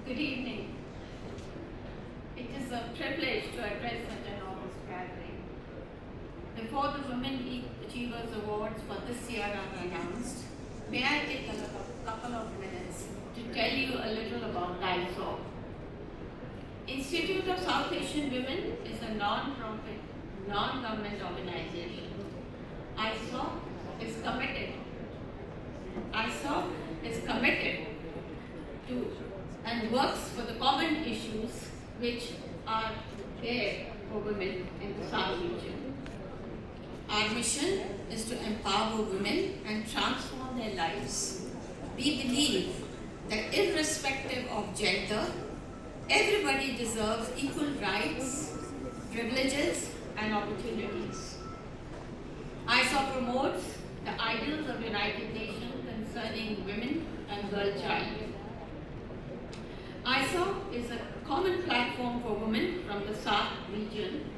Good evening. It is a privilege to address such an august gathering. Before the Women Achievers Awards for this year are announced, may I take a couple of minutes to tell you a little about ISAW. Institute of South Asian Women is a non-profit, non-government organization. ISAW is committed to and works for the common issues which are there for women in the South region. Our mission is to empower women and transform their lives. We believe that irrespective of gender, everybody deserves equal rights, privileges, and opportunities. ISAW promotes the ideals of United Nations concerning women and girl child. ISAW is a common platform for women from the South region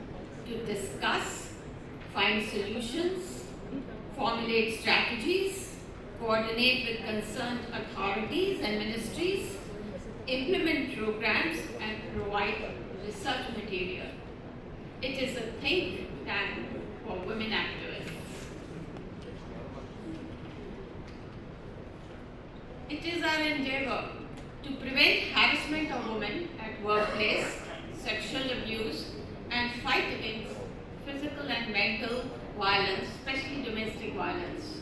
to discuss, find solutions, formulate strategies, coordinate with concerned authorities and ministries, implement programs, and provide research material. It is a think tank for women activists. It is our endeavor to prevent harassment of women at workplace, sexual abuse, and fight against physical and mental violence, especially domestic violence.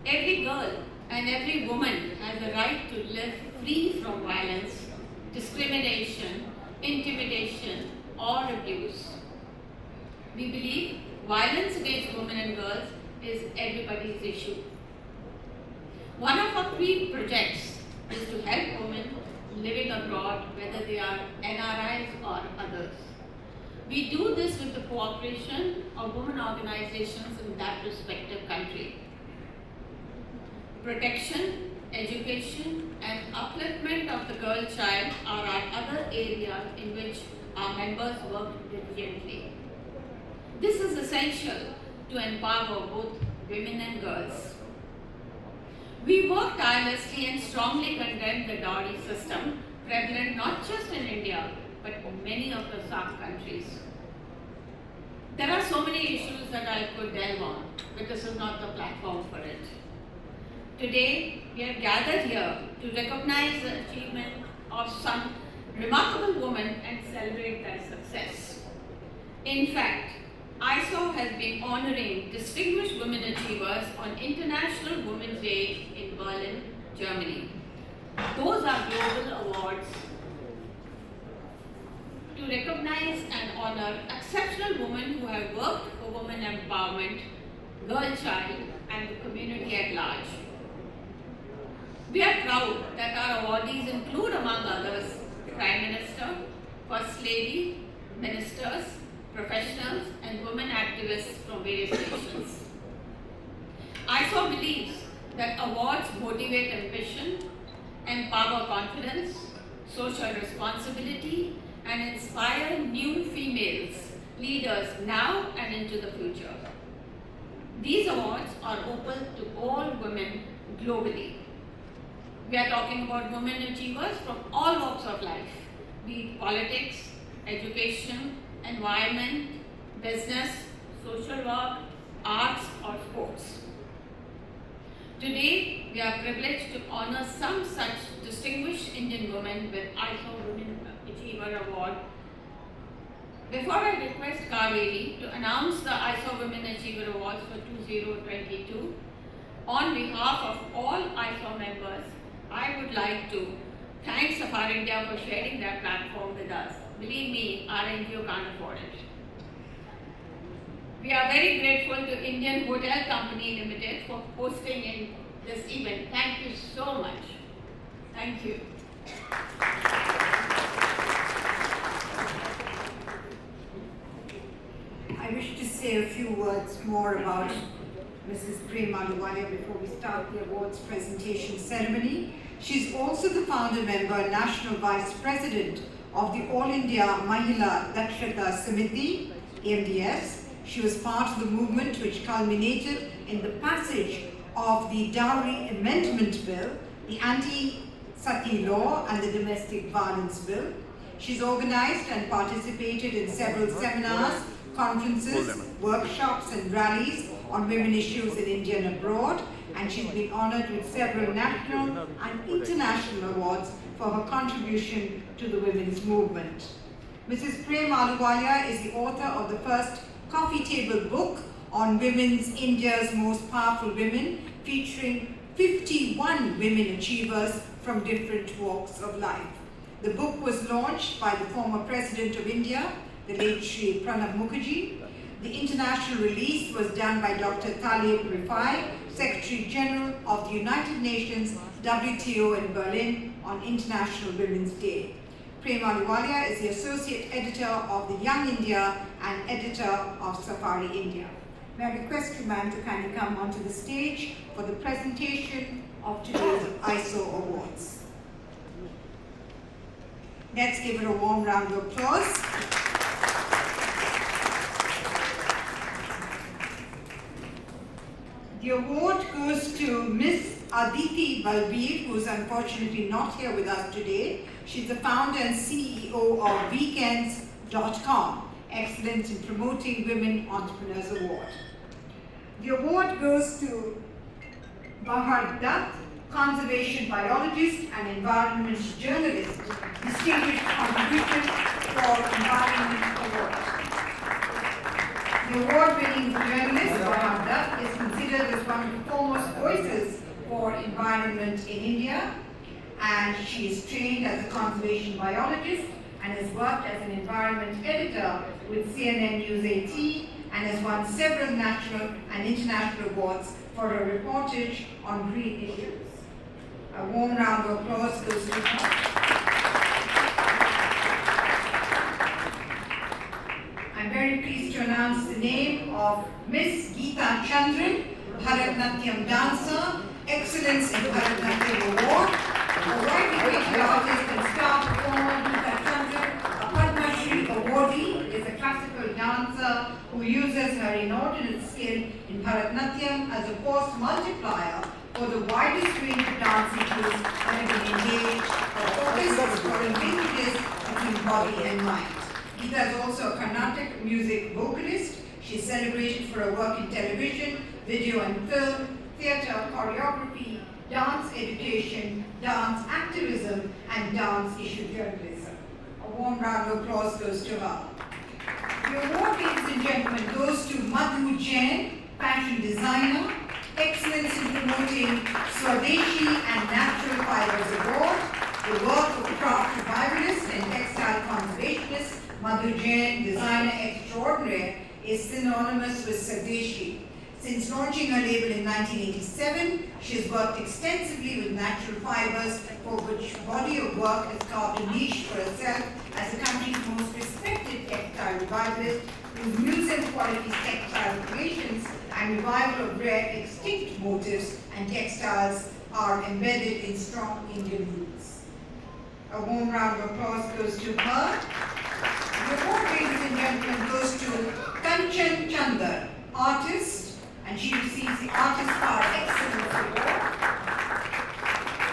Every girl and every woman has a right to live free from violence, discrimination, intimidation, or abuse. We believe violence against women and girls is everybody's issue. One of our key projects is to help women living abroad, whether they are NRIs or others. We do this with the cooperation of women organizations in that respective country. Protection, education, and upliftment of the girl child are our other areas in which our members work diligently. This is essential to empower both women and girls. We work tirelessly and strongly condemn the dowry system prevalent not just in India but in many of the South countries. There are so many issues that I could delve on, but this is not the platform for it. Today, we are gathered here to recognize the achievement of some remarkable women and celebrate their success. In fact, ISAW has been honoring distinguished women achievers on International Women's Day in Berlin, Germany. Those are global awards to recognize and honor exceptional women who have worked for women empowerment, girl child, and the community at large. We are proud that our awardees include, among others, Prime Minister, First Lady, ministers, professionals, and women activists from various nations. ISAW believes that awards motivate ambition, empower confidence, social responsibility, and inspire new females, leaders now and into the future. These awards are open to all women globally. We are talking about women achievers from all walks of life, be it politics, education, environment, business, social work, arts, or sports. Today, we are privileged to honor some such distinguished Indian women with ISAW Women Achiever Award. Before I request Kaveri to announce the ISAW Women Achiever Awards for 2022, on behalf of all ISAW members, I would like to thank Safar India for sharing their platform with us. Believe me, our NGO can't afford it. We are very grateful to Indian Hotel Company Limited for hosting in this event. Thank you so much. Thank you. I wish to say a few words more about Mrs. Prem Ahluwalia before we start the awards presentation ceremony. She's also the founder member and National Vice President of the All India Mahila Dakshata Samiti, AMDS. She was part of the movement which culminated in the passage of the Dowry Amendment Bill, the Sati Law and the Domestic Violence Bill. She's organized and participated in several seminars, conferences, workshops and rallies on women issues in India and abroad, and she's been honored with several national and international awards for her contribution to the women's movement. Mrs. Prem Ahluwalia is the author of the first coffee table book on women's India's most powerful women, featuring 51 women achievers from different walks of life. The book was launched by the former President of India, the late Shri Pranab Mukherjee. The international release was done by Dr. Talib Rifai, Secretary General of the United Nations WTO in Berlin on International Women's Day. Prem Ahluwalia is the Associate Editor of the Young India and Editor of Safari India. May I request you, ma'am, to kindly come onto the stage for the presentation of today's ISAW Awards. Let's give her a warm round of applause. The award goes to Miss Aditi Balbir, who is unfortunately not here with us today. She's the founder and CEO of Weekends.com, Excellence in Promoting Women Entrepreneurs Award. The award goes to Bahar Dutt, conservation biologist and environment journalist, distinguished contribution for Environment Award. The award-winning journalist, Bahar Dutt, is considered as one of the foremost voices for environment in India, and she is trained as a conservation biologist and has worked as an environment editor with CNN News 18 and has won several national and international awards for her reportage on green issues. A warm round of applause goes to her. I'm very pleased to announce the name of Miss Geeta Chandran, Bharatnatyam dancer, Excellence in Bharatnatyam Award, a widely rated artist and star performer. Geeta Chandran, a Padma Shri awardee, is a classical dancer who uses her inordinate skill in Bharatnatyam as a force multiplier for the widest range of dancing tools that have been engaged. Her focus is exploring linkages between body and mind. Geeta is also a Carnatic music vocalist. She is celebrated for her work in television, video and film, theatre, choreography, dance education, dance activism, and dance issue journalism. A warm round of applause goes to her. The award, ladies and gentlemen, goes to Madhu Jain, fashion designer, Excellence in Promoting Swadeshi and Natural Fibers Award, the work of craft revivalist and textile conservationist Madhu Jain, designer extraordinaire, is synonymous with Swadeshi. Since launching her label in 1987, she has worked extensively with natural fibers, for which body of work has carved a niche for herself as the country's most respected textile revivalist, whose museum-quality textile creations and revival of rare extinct motifs and textiles are embedded in strong Indian roots. A warm round of applause goes to her. The award, ladies and gentlemen, goes to Kanchan Chandar, artist, and she receives the Artist Power Excellence Award.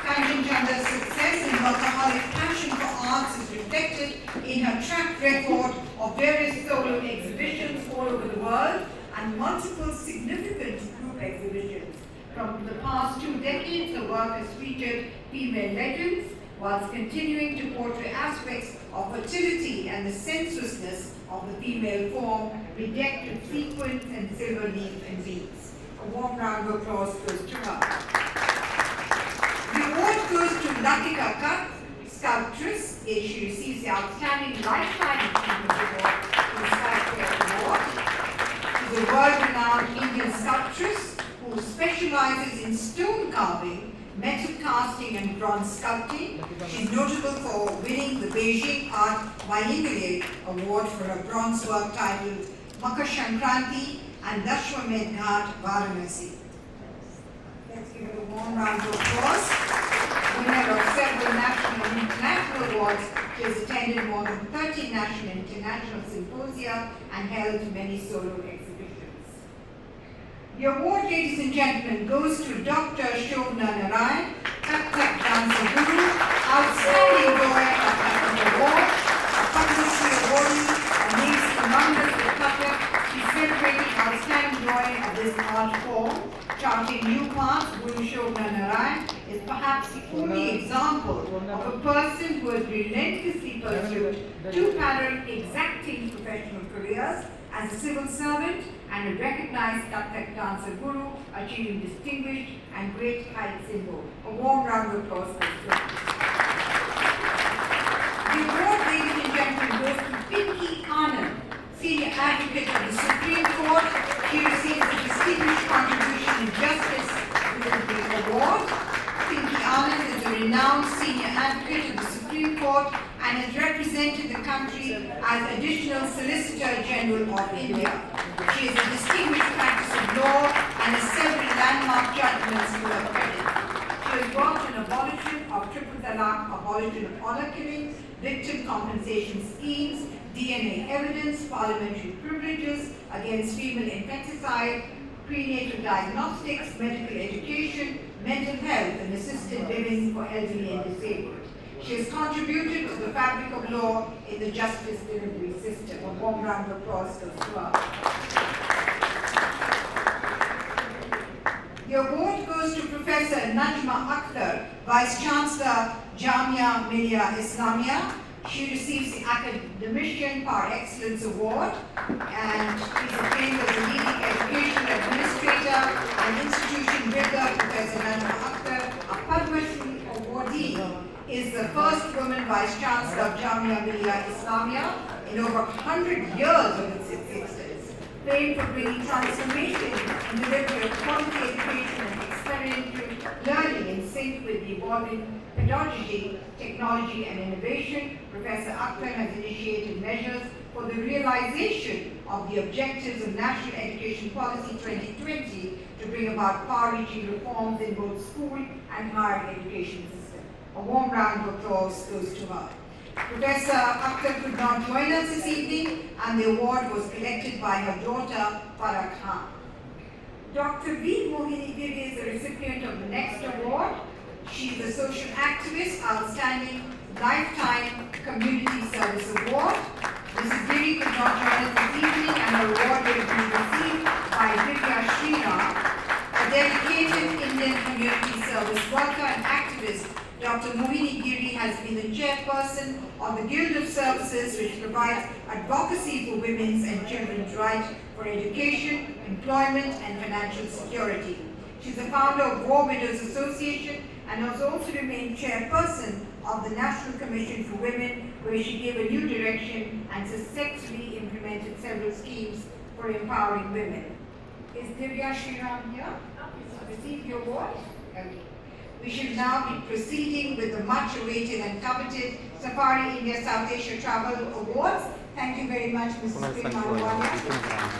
Kanchan Chandar's success and workaholic passion for arts is reflected in her track record of various solo exhibitions all over the world and multiple significant group exhibitions. From the past 2 decades, her work has featured female legends, whilst continuing to portray aspects of fertility and the sensuousness of the female form, bedecked with sequins and silver leaf and beads. A warm round of applause goes to her. The award goes to Latika Kath, sculptress. She receives the Outstanding Lifetime Achievement Award in the Sculpture Award. She's a world-renowned Indian sculptress who specializes in stone carving, metal casting and bronze sculpting. She's notable for winning the Beijing Art Biennial Award for her bronze work titled Makar Sankranti and Dashwamedh Ghat Varanasi. Let's give her a warm round of applause. Winner of several national and international awards, she has attended more than 30 national and international symposia and held many solo exhibitions. The award, ladies and gentlemen, goes to Dr. Shobna Narayan, Kathak Dancer Guru, Outstanding Lawyer of the Award, a Padma Shri awardee, a Miss Columbus Republic. She's celebrating Outstanding Lawyer of this art form, charting new paths. Guru Shobna Narayan is perhaps the only example of a person who has relentlessly pursued two parallel exacting professional careers as a civil servant and a recognized Kathak dancer guru, achieving distinguished and great heights in both. A warm round of applause for this. The award, ladies and gentlemen, goes to Pinky Anand, Senior Advocate of the Supreme Court. She receives a distinguished contribution in justice with the award. Pinky Anand is a renowned Senior Advocate of the Supreme Court and has represented the country as Additional Solicitor General of India. She is a distinguished practice of law and has several landmark judgments to her credit. She has worked on abolition of triple talaq, abolition of honor killings, victim compensation schemes, DNA evidence, parliamentary privileges against female infanticide, prenatal diagnostics, medical education, mental health and assisted living for elderly and disabled. She has contributed to the fabric of law in the justice delivery system. A warm round of applause goes to her. The award goes to Professor Najma Akhtar, Vice Chancellor, Jamia Millia Islamia. She receives the Academician Par Excellence Award and is acclaimed as a leading educational administrator and institution builder. Professor Najma Akhtar, a Padma Shri awardee, is the first woman Vice Chancellor of Jamia Millia Islamia in over 100 years of its existence, famed for bringing transformation in delivery of quality education and experiential learning in sync with the evolving pedagogy, technology and innovation. Professor Akhtar has initiated measures for the realization of the objectives of National Education Policy 2020 to bring about far-reaching reforms in both school and higher education systems. A warm round of applause goes to her. Professor Akhtar could not join us this evening and the award was collected by her daughter, Farah Khan. Dr. V. Mohini Giri is the recipient of the next award. She is a social activist, Outstanding Lifetime Community Service Award. Mrs. Giri could not join us this evening and her award will be received by Divya Sriram, a dedicated Indian community service worker and activist. Dr. Mohini Giri has been the chairperson of the Guild of Services, which provides advocacy for women's and children's right for education, employment and financial security. She is the founder of War Widows Association and has also remained chairperson of the National Commission for Women, where she gave a new direction and successfully implemented several schemes for empowering women. Is Divya Sriram here? Receive your award? Okay. We should now be proceeding with the much awaited and coveted Safari India South Asia Travel Awards. Thank you very much, Mrs. Prem Ahluwalia.